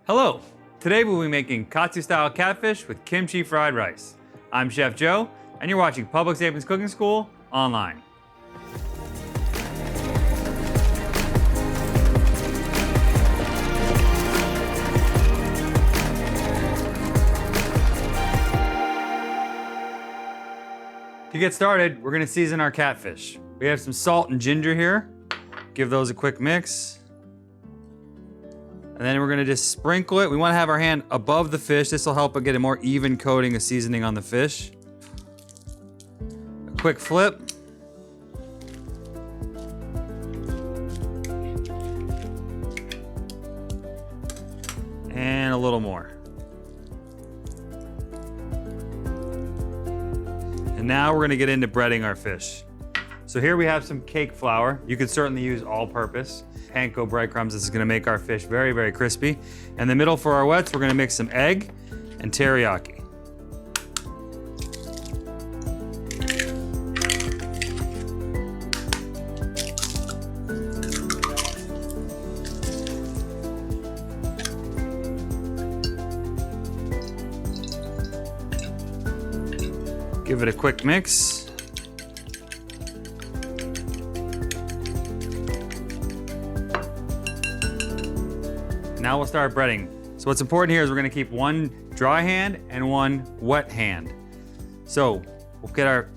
Hello! Today we'll be making Katsu-Style catfish with kimchi fried rice. I'm Chef Joe, and you're watching Publix Aprons Cooking School online. To get started, we're gonna season our catfish. We have some salt and ginger here. Give those a quick mix. And then we're gonna just sprinkle it. We wanna have our hand above the fish. This will help it get a more even coating of seasoning on the fish. A quick flip. And a little more. And now we're gonna get into breading our fish. So here we have some cake flour. You could certainly use all-purpose. Panko breadcrumbs. This is gonna make our fish very, very crispy. In the middle for our wets, we're gonna mix some egg and teriyaki. Give it a quick mix. Now we'll start breading. So what's important here is we're gonna keep one dry hand and one wet hand. So we'll get our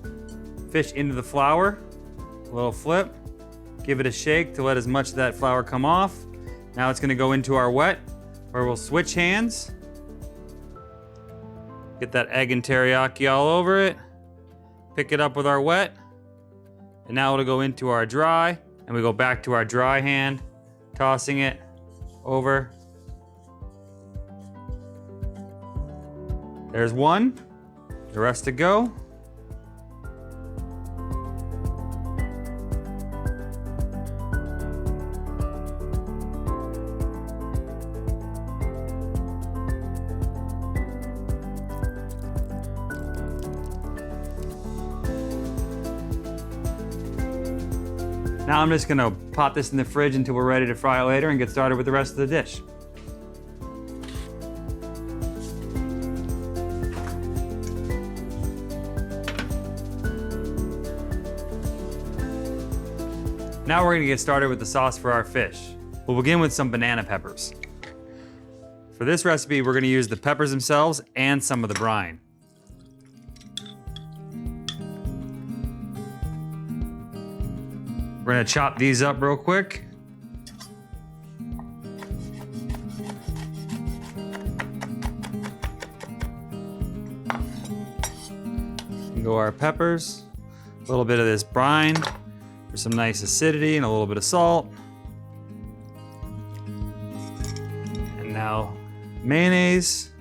fish into the flour, a little flip, give it a shake to let as much of that flour come off. Now it's gonna go into our wet, where we'll switch hands. Get that egg and teriyaki all over it. Pick it up with our wet. And now it'll go into our dry, and we go back to our dry hand, tossing it over. There's one, the rest to go. Now I'm just gonna pop this in the fridge until we're ready to fry it later and get started with the rest of the dish. Now we're gonna get started with the sauce for our fish. We'll begin with some banana peppers. For this recipe, we're gonna use the peppers themselves and some of the brine. We're gonna chop these up real quick. And go our peppers, a little bit of this brine for some nice acidity and a little bit of salt. And now mayonnaise.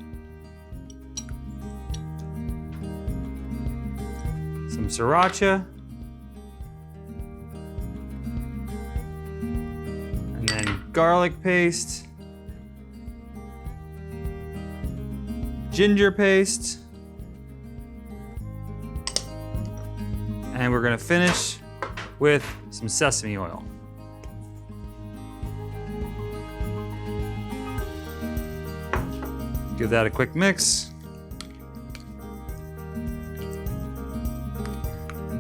Some Sriracha. And then garlic paste. Ginger paste. And we're gonna finish with some sesame oil. Give that a quick mix.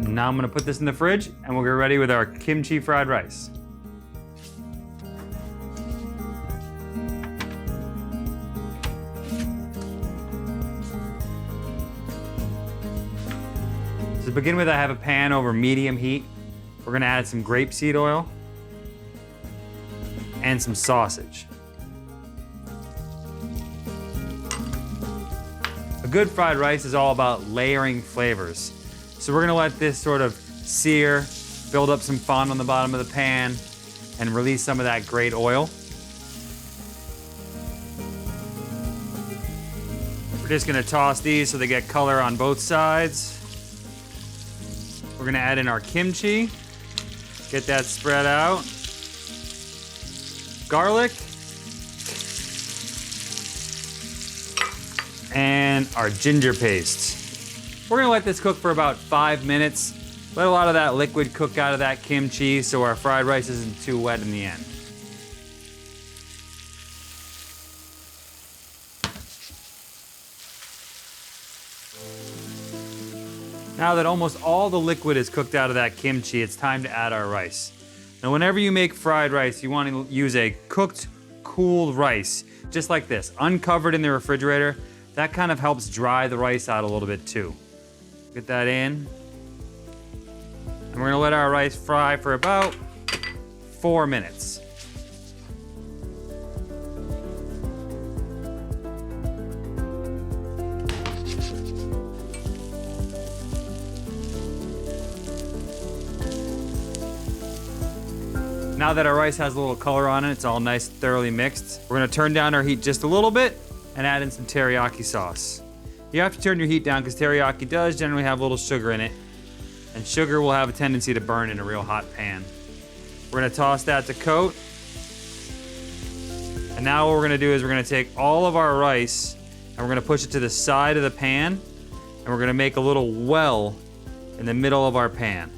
Now I'm gonna put this in the fridge and we'll get ready with our kimchi fried rice. To begin with, I have a pan over medium heat. We're gonna add some grapeseed oil and some sausage. A good fried rice is all about layering flavors. So we're gonna let this sort of sear, build up some fond on the bottom of the pan, and release some of that great oil. We're just gonna toss these so they get color on both sides. We're gonna add in our kimchi. Get that spread out. Garlic. And our ginger paste. We're gonna let this cook for about 5 minutes. Let a lot of that liquid cook out of that kimchi so our fried rice isn't too wet in the end. Now that almost all the liquid is cooked out of that kimchi, it's time to add our rice. Now, whenever you make fried rice, you want to use a cooked, cooled rice, just like this, uncovered in the refrigerator. That kind of helps dry the rice out a little bit too. Get that in. And we're gonna let our rice fry for about 4 minutes. Now that our rice has a little color on it, it's all nice, thoroughly mixed. We're gonna turn down our heat just a little bit and add in some teriyaki sauce. You have to turn your heat down because teriyaki does generally have a little sugar in it, and sugar will have a tendency to burn in a real hot pan. We're gonna toss that to coat. And now what we're gonna do is we're gonna take all of our rice and we're gonna push it to the side of the pan, and we're gonna make a little well in the middle of our pan.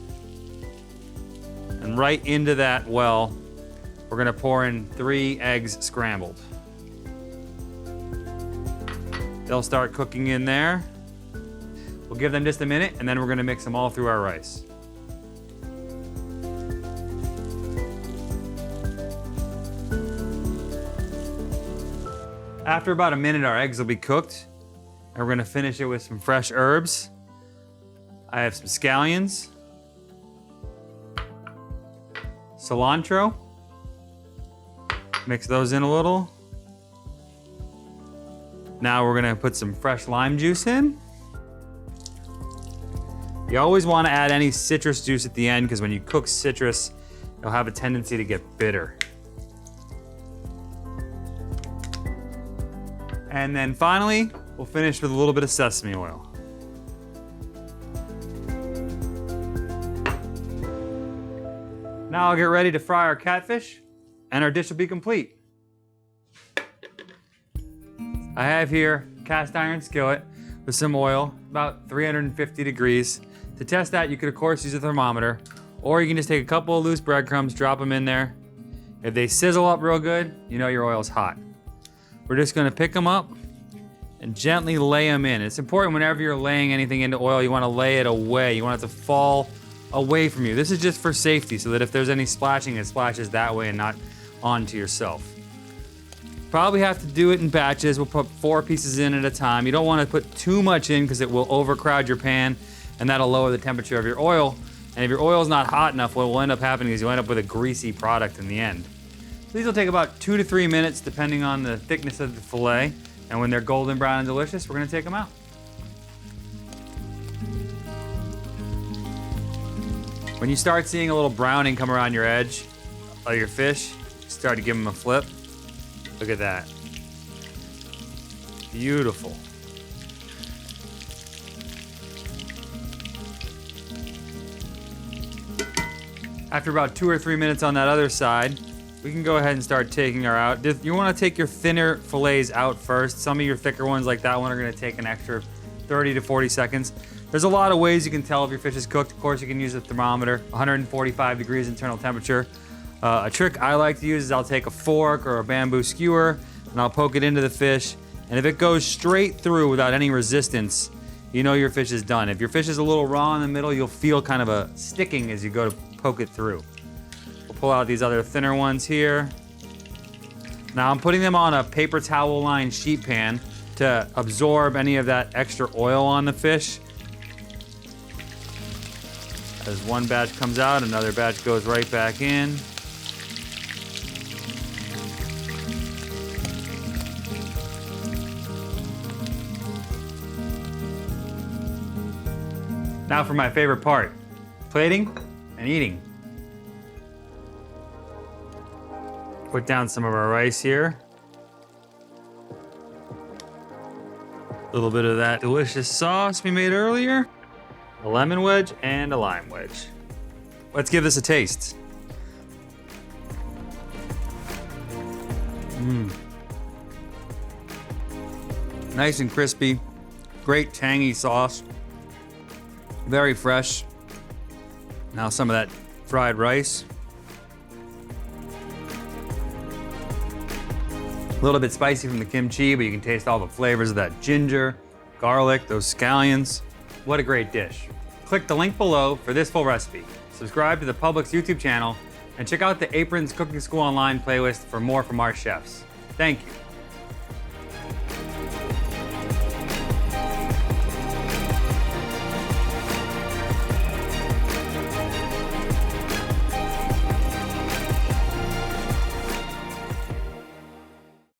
And right into that well, we're gonna pour in 3 eggs scrambled. They'll start cooking in there. We'll give them just a minute, and then we're gonna mix them all through our rice. After about a minute, our eggs will be cooked, and we're gonna finish it with some fresh herbs. I have some scallions, cilantro, mix those in a little. Now we're gonna put some fresh lime juice in. You always wanna add any citrus juice at the end because when you cook citrus, it'll have a tendency to get bitter. And then finally, we'll finish with a little bit of sesame oil. Now I'll get ready to fry our catfish, and our dish will be complete. I have here a cast iron skillet with some oil, about 350 degrees. To test that, you could of course use a thermometer, or you can just take a couple of loose breadcrumbs, drop them in there. If they sizzle up real good, you know your oil's hot. We're just gonna pick them up and gently lay them in. It's important whenever you're laying anything into oil, you wanna lay it away. You want it to fall away from you. This is just for safety, so that if there's any splashing, it splashes that way and not onto yourself. Probably have to do it in batches. We'll put 4 pieces in at a time. You don't want to put too much in because it will overcrowd your pan, and that'll lower the temperature of your oil. And if your oil is not hot enough, what will end up happening is you'll end up with a greasy product in the end. So these will take about 2 to 3 minutes depending on the thickness of the fillet. And when they're golden brown and delicious, we're gonna take them out. When you start seeing a little browning come around your edge of your fish, start to give them a flip. Look at that. Beautiful. After about 2 or 3 minutes on that other side, we can go ahead and start taking her out. You want to take your thinner fillets out first. Some of your thicker ones like that one are going to take an extra 30 to 40 seconds. There's a lot of ways you can tell if your fish is cooked. Of course, you can use a thermometer, 145 degrees internal temperature. A trick I like to use is I'll take a fork or a bamboo skewer and I'll poke it into the fish. And if it goes straight through without any resistance, you know your fish is done. If your fish is a little raw in the middle, you'll feel kind of a sticking as you go to poke it through. We'll pull out these other thinner ones here. Now I'm putting them on a paper towel lined sheet pan to absorb any of that extra oil on the fish. As one batch comes out, another batch goes right back in. Now for my favorite part, plating and eating. Put down some of our rice here. A little bit of that delicious sauce we made earlier. A lemon wedge and a lime wedge. Let's give this a taste. Nice and crispy, great tangy sauce, very fresh. Now some of that fried rice. A little bit spicy from the kimchi, but you can taste all the flavors of that ginger, garlic, those scallions. What a great dish. Click the link below for this full recipe. Subscribe to the Publix YouTube channel and check out the Aprons Cooking School Online playlist for more from our chefs. Thank you.